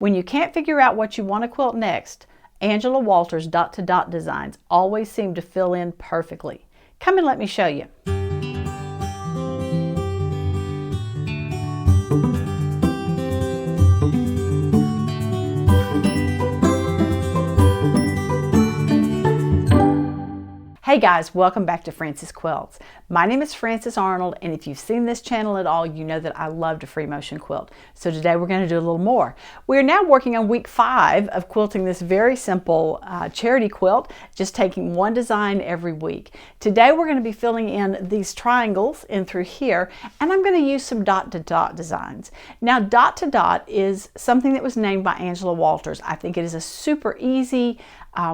When you can't figure out what you want to quilt next, Angela Walters' dot to dot designs always seem to fill in perfectly. Come and let me show you. Hey guys, welcome back to Frances Quilts. My name is Frances Arnold, and if you've seen this channel at all, you know that I love to free motion quilt. So today we're going to do a little more. We're now working on week 5 of quilting this very simple charity quilt, just taking one design every week. Today we're going to be filling in these triangles in through here, and I'm going to use some dot to dot designs. Now dot to dot is something that was named by Angela Walters. I think it is a super easy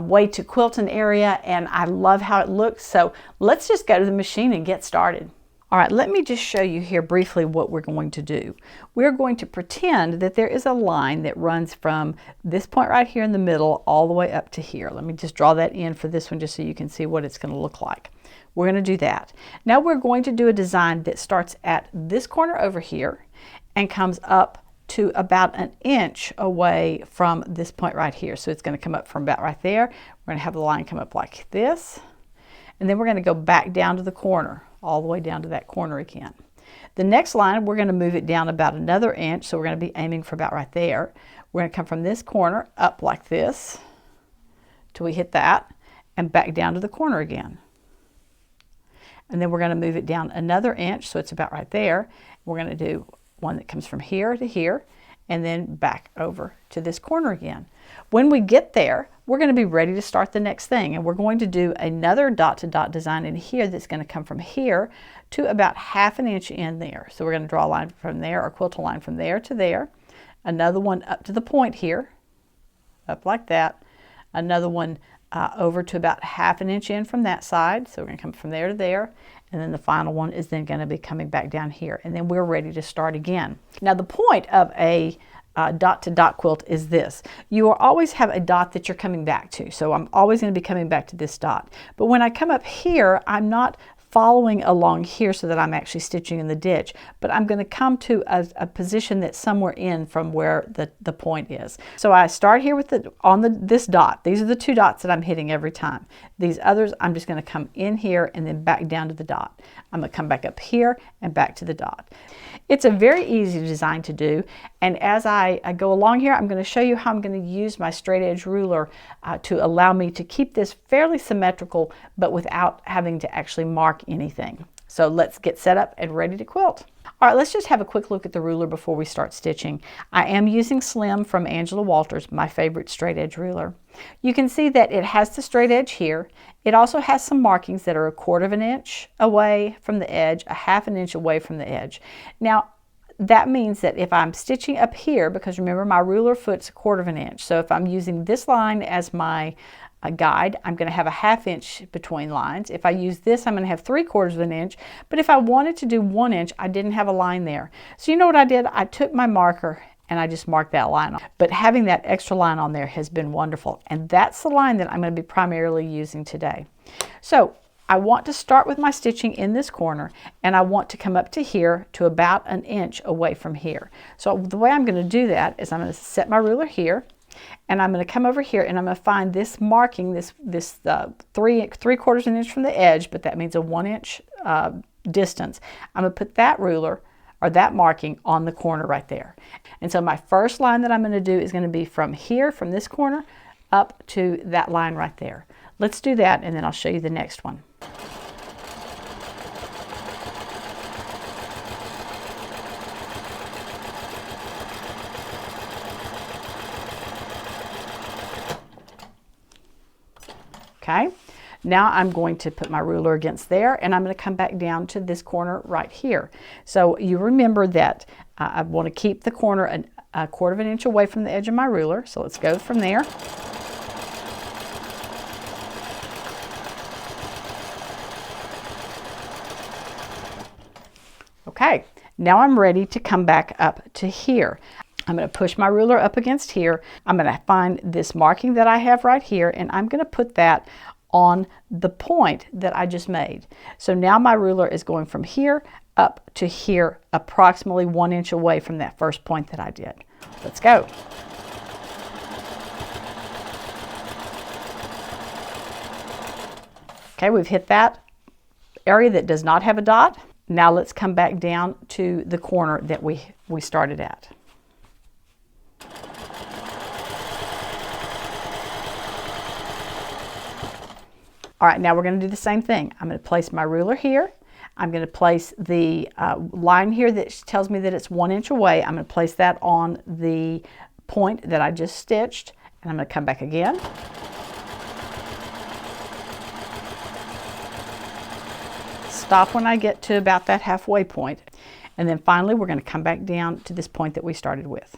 way to quilt an area, and I love how it looks. So let's just go to the machine and get started. All right, let me just show you here briefly what we're going to do. We're going to pretend that there is a line that runs from this point right here in the middle all the way up to here. Let me just draw that in for this one just so you can see what it's going to look like. We're going to do that. Now we're going to do a design that starts at this corner over here and comes up to about an inch away from this point right here. So it's going to come up from about right there. We're going to have the line come up like this, and then we're going to go back down to the corner, all the way down to that corner again. The next line, we're going to move it down about another inch, so we're going to be aiming for about right there. We're going to come from this corner up like this till we hit that, and back down to the corner again. And then we're going to move it down another inch, so it's about right there. We're going to do one that comes from here to here and then back over to this corner again. When we get there, we're going to be ready to start the next thing, and we're going to do another dot to dot design in here that's going to come from here to about ½ an inch in there. So we're going to draw a line from there, or quilt a line from there to there, another one up to the point here, up like that, another one over to about ½ an inch in from that side. So we're going to come from there to there. And then the final one is then going to be coming back down here. And then we're ready to start again. Now the point of a dot to dot quilt is this. You will always have a dot that you're coming back to. So I'm always going to be coming back to this dot. But when I come up here, I'm not following along here so that I'm actually stitching in the ditch, but I'm going to come to a position that's somewhere in from where the point is. So I start here with this dot. These are the 2 dots that I'm hitting every time. These others, I'm just going to come in here and then back down to the dot. I'm going to come back up here and back to the dot. It's a very easy design to do, and as I go along here, I'm going to show you how I'm going to use my straight edge ruler to allow me to keep this fairly symmetrical, but without having to actually mark anything. So let's get set up and ready to quilt. All right, let's just have a quick look at the ruler before we start stitching. I am using Slim from Angela Walters, my favorite straight edge ruler. You can see that it has the straight edge here. It also has some markings that are 1/4 inch away from the edge, 1/2 inch away from the edge. Now, that means that if I'm stitching up here, because remember my ruler foot's 1/4 inch, so if I'm using this line as my guide, I'm going to have 1/2 inch between lines. If I use this, I'm going to have 3/4 inch, but if I wanted to do 1 inch, I didn't have a line there. So you know what I did? I took my marker and I just marked that line on. But having that extra line on there has been wonderful, and that's the line that I'm going to be primarily using today. So I want to start with my stitching in this corner, and I want to come up to here to about an inch away from here. So the way I'm going to do that is I'm going to set my ruler here, and I'm going to come over here and I'm going to find this marking, this 3/4 inch from the edge, but that means a 1 inch distance. I'm going to put that ruler or that marking on the corner right there. And so my first line that I'm going to do is going to be from here, from this corner, up to that line right there. Let's do that, and then I'll show you the next one. Okay, now I'm going to put my ruler against there, and I'm going to come back down to this corner right here. So you remember that I want to keep the corner a 1/4 inch away from the edge of my ruler. So let's go from there. Okay, now I'm ready to come back up to here. I'm going to push my ruler up against here. I'm going to find this marking that I have right here, and I'm going to put that on the point that I just made. So now my ruler is going from here up to here, approximately 1 inch away from that first point that I did. Let's go. Okay, we've hit that area that does not have a dot. Now let's come back down to the corner that we started at. All right, now we're going to do the same thing. I'm going to place my ruler here. I'm going to place the line here that tells me that it's 1 inch away. I'm going to place that on the point that I just stitched, and I'm going to come back again. Stop when I get to about that halfway point, and then finally we're going to come back down to this point that we started with.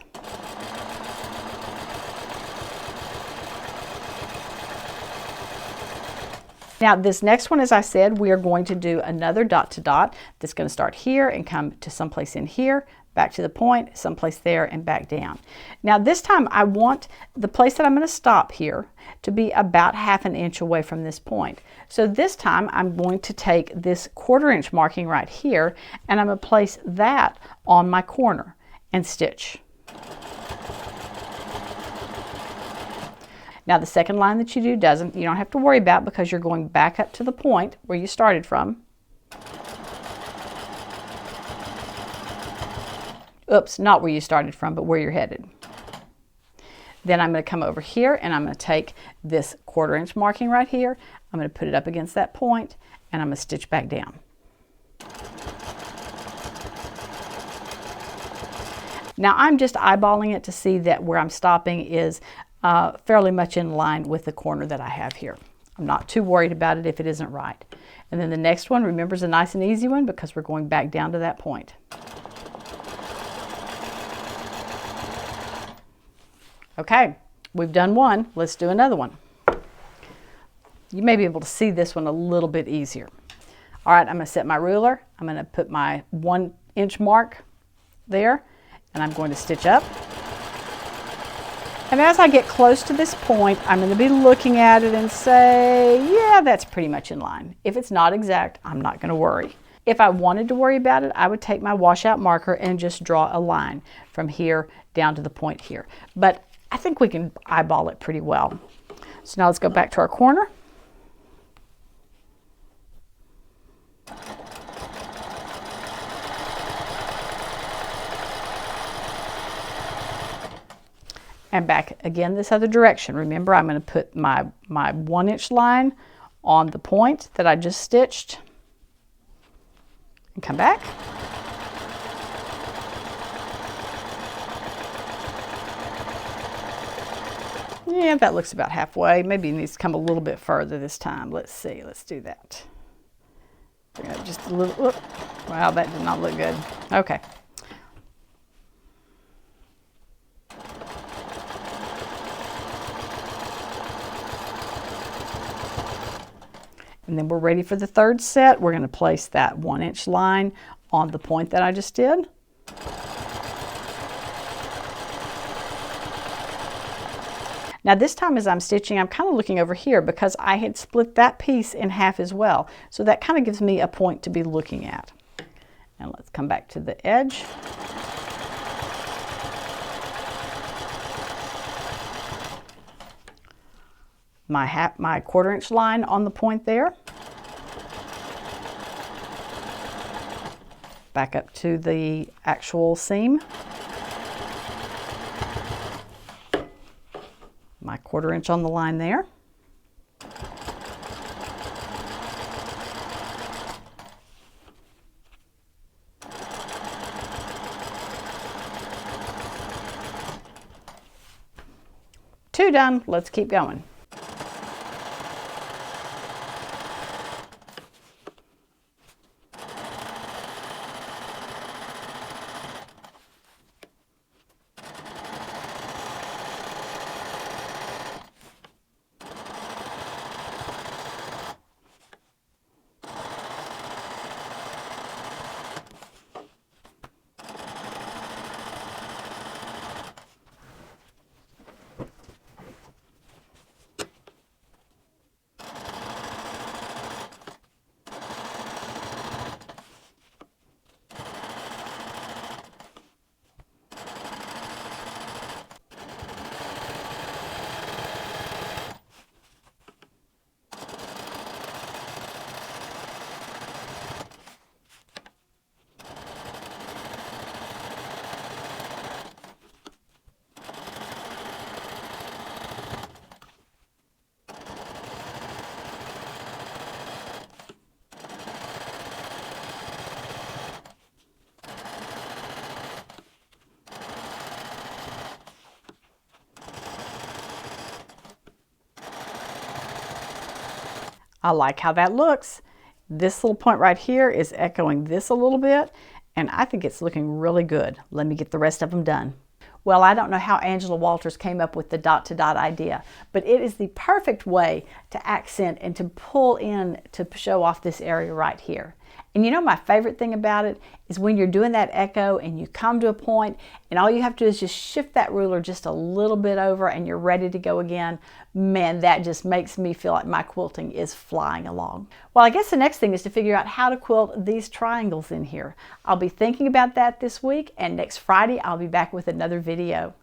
Now this next one, as I said, we are going to do another dot to dot that's going to start here and come to someplace in here, back to the point, someplace there, and back down. Now this time I want the place that I'm going to stop here to be about 1/2 inch away from this point. So this time I'm going to take this 1/4 inch marking right here, and I'm going to place that on my corner and stitch. Now the second line that you do you don't have to worry about, because you're going back up to the point where you started from. Oops, not where you started from, but where you're headed. Then I'm going to come over here and I'm going to take this 1/4 inch marking right here. I'm going to put it up against that point, and I'm going to stitch back down. Now I'm just eyeballing it to see that where I'm stopping is fairly much in line with the corner that I have here. I'm not too worried about it if it isn't right. And then the next one, remember, is a nice and easy one because we're going back down to that point. Okay, we've done one. Let's do another one. You may be able to see this one a little bit easier. All right, I'm going to set my ruler. I'm going to put my 1 inch mark there, and I'm going to stitch up. And as I get close to this point, I'm going to be looking at it and say, yeah, that's pretty much in line. If it's not exact, I'm not going to worry. If I wanted to worry about it, I would take my washout marker and just draw a line from here down to the point here. But I think we can eyeball it pretty well. So now let's go back to our corner. And back again this other direction. Remember, I'm going to put my 1 inch line on the point that I just stitched and come back. Yeah, that looks about halfway. Maybe it needs to come a little bit further this time. Let's see. Let's do that. Bring it up just a little. Whoop. Wow, that did not look good. Okay. And then we're ready for the third set. We're going to place that 1 inch line on the point that I just did. Now this time as I'm stitching, I'm kind of looking over here because I had split that piece in half as well. So that kind of gives me a point to be looking at. And let's come back to the edge. My 1/4 inch line on the point there. Back up to the actual seam. My 1/4 inch on the line there. Two done. Let's keep going. I like how that looks. This little point right here is echoing this a little bit, and I think it's looking really good. Let me get the rest of them done. Well, I don't know how Angela Walters came up with the dot to dot idea, but it is the perfect way to accent and to pull in to show off this area right here. And you know, my favorite thing about it is when you're doing that echo and you come to a point and all you have to do is just shift that ruler just a little bit over and you're ready to go again. Man, that just makes me feel like my quilting is flying along. Well, I guess the next thing is to figure out how to quilt these triangles in here. I'll be thinking about that this week, and next Friday I'll be back with another video.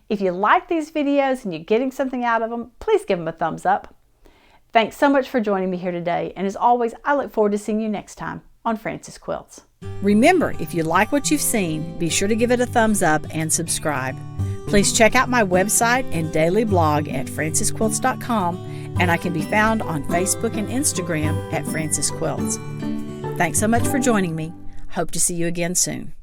If you like these videos and you're getting something out of them, please give them a thumbs up. Thanks so much for joining me here today, and as always, I look forward to seeing you next time on Frances Quilts. Remember, if you like what you've seen, be sure to give it a thumbs up and subscribe. Please check out my website and daily blog at francesquilts.com, and I can be found on Facebook and Instagram at Frances Quilts. Thanks so much for joining me. Hope to see you again soon.